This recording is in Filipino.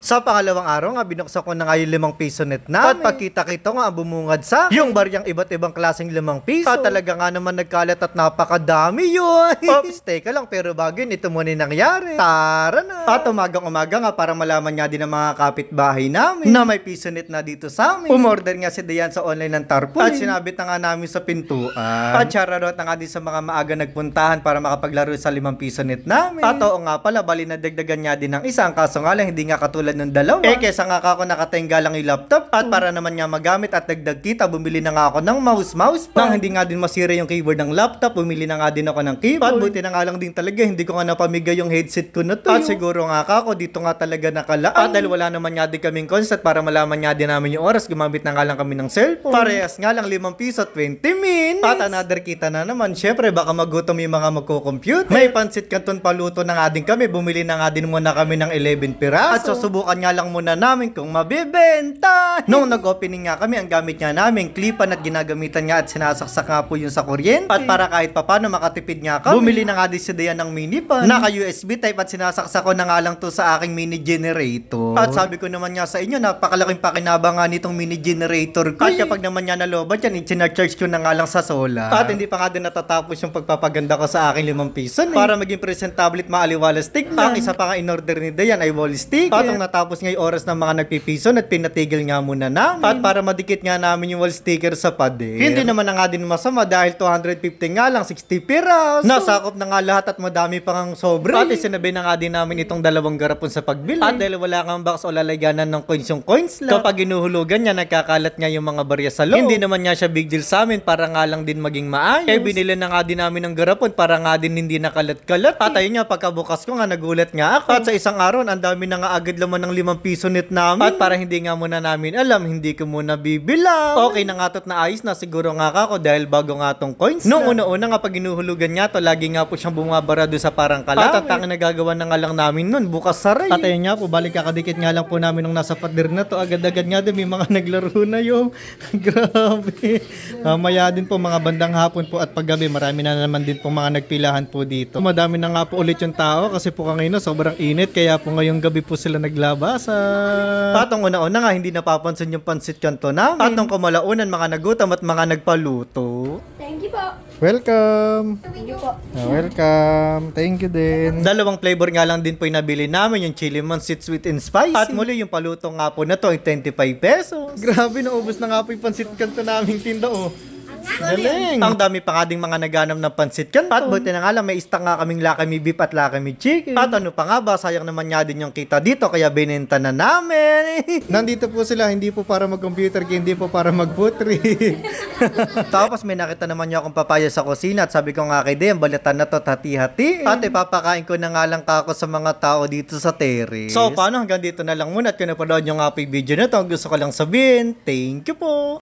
Sa pangalawang araw nga, binuksan ko na nga yung ₱5 net na. At pagkita-kita nga, bumungad sa yung baryang iba't ibang klaseng ₱5. At talaga nga naman nagkalat at napakadami yun. Oops, teka lang, pero bago yun, ito muna yung nangyari. Tara na! At umagang-umaga nga, para malaman nga din ng mga kapitbahay namin na may piso net na dito sa amin. Umorder nga si Dayan sa online ng tarpaulin. At sinabit na nga namin sa pintuan. At shoutout na nga din sa mga maaga nagpuntahan para makapaglaro sa ₱5 net namin. At oo nga pala, bali na dagdagan nga din ng isang, kaso nga lang hindi nga katulad ng dalawa. Kesa nga ako nakatenga lang yung laptop. At para naman nga magamit at dagdag kita, bumili na nga ako ng mouse nang hindi nga din masira yung keyboard ng laptop. Bumili na nga din ako ng keyboard. At buti na nga lang din talaga, hindi ko nga napamigay yung headset ko na to. At siguro nga ako, dito nga talaga nakalaan. At dahil wala naman nga din kaming concert, para malaman nga din namin yung oras, gumamit na nga lang kami ng cellphone. Parehas nga lang ₱5 20 min. At another kita na naman, syempre baka magutom yung mga magko-compute. May pansit canton paluto na nga din kami. Bumili na nga din muna kami ng 11 piraso. At susubukan nga lang muna namin kung mabibenta. Nung nag-opening nga kami, ang gamit nga namin klipan at ginagamitan nga at sinasaksak nga po yun sa kuryente. At para kahit papano makatipid nga kami, bumili na nga din si Dayan ng mini pan. Naka USB type at sinasaksak ko na nga lang to sa aking mini generator. At sabi ko naman nga sa inyo, napakalaking pakinabang nga nitong mini generator ko. At kapag naman nga nalobat yan, i-charge ko na nga lang sa solar. At hindi pa nga din natatapos yung pagpapaganda ko sa aking ₱5 para maging presentable at maaliwalas stick. Ang isa pa nga in-order ni Dayan ay wall stick. At ang natapos nga yung oras ng mga nagpipiso at pinatigil nga muna namin. At para madikit nga namin yung wall sticker sa pader. Hindi naman na nga din masama dahil 250 nga lang, 60 piraso. Nasakop na nga lahat at madami pang sobre. At isinabi na nga din namin itong 2 garapon sa pagbili. At dahil wala kang box o lalagyanan ng coins yung coins lang, kapag inuhulugan niya, nagkakalat nga yung mga barya sa loob. Hindi naman nga siya big deal sa amin, para nga lang din maging maayos. Kaya binili na nga din namin ng garapon para nga din hindi nakalat-kalat. At ayun nga, pagkabukas ko nga, nagulat nga ako. At sa isang araw, ang dami na nga agad laman ng ₱5 net namin. At para hindi nga muna namin alam, hindi ko muna bibilang. Okay na nga to't na ayos na siguro nga ako dahil bago nga tong coins. Noong una-una nga pag inuhulugan niya to, lagi nga po siyang bumabara doon sa parang kalawit. At ang nagagawa na nga lang namin nun, bukas saray. At ayun nga po, balik kakadikit nga lang po namin nung nasa pader na to. Agad-agad nga din may mga naglaro na yung grabe. Maya din po mga bandang hapon po at paggabi, marami na naman din po mga nagpilahan po dito. Madami na nga po ulit yung tao kasi po kanina sobrang init, kaya po ngayong gabi po sila naglabasan. Patong una-una nga, hindi napapansin yung pansit canton namin. Patong kumalaunan, mga nagutom at mga nagpaluto. Thank you po. Welcome! Thank you po. Welcome! Thank you din. 2 flavor nga lang din po yung nabili namin, yung chili mansit sweet and spicy. At muli yung paluto nga po na to ay ₱25. Grabe, naubos na nga po yung pansit canton naming tinda oh. Galing! Ang dami pa nga ding mga naganam ng pansit canton. At buti na nga lang, may stock nga kaming lakami beef at lakami chicken. At ano pa nga ba, sayang naman nga din yung kita dito, kaya binenta na namin. Nandito po sila, hindi po para mag-computer, hindi po para mag-butrig. Tapos may nakita naman niya akong papaya sa kusina at sabi ko nga kay Dem, balatan na to, hati-hati. At ipapakain ko na nga lang kako sa mga tao dito sa terrace. So paano, hanggang dito na lang muna at kung napanood nyo nga po yung video na to, gusto ko lang sabihin, thank you po!